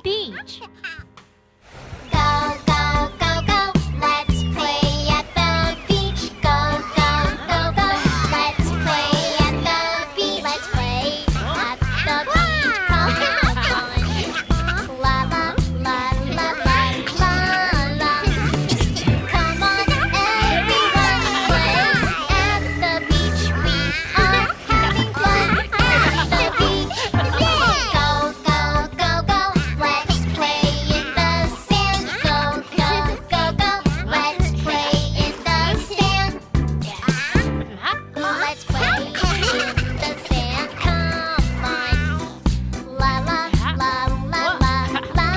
the beach. Go, go, go, go, let's play at the beach. Go, go, go, go, let's play at the beach. Let's play at the beach. Come on. La la la la la la la. Come on, everyone, play at the beach. We are having fun at the beach. Go, go, go, go, let's play in the sand. Go, go, go, go, let's play in the sand. Let's play in the sand. Come on. La la la la la la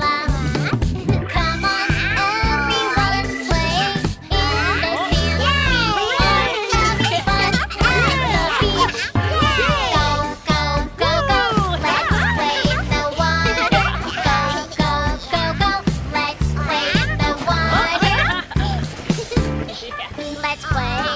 la. Come on, everyone, play in the sand. We are having fun at the beach. Go, go, go, go, let's play in the water. Go, go, go, go, let's play in the water. Let's play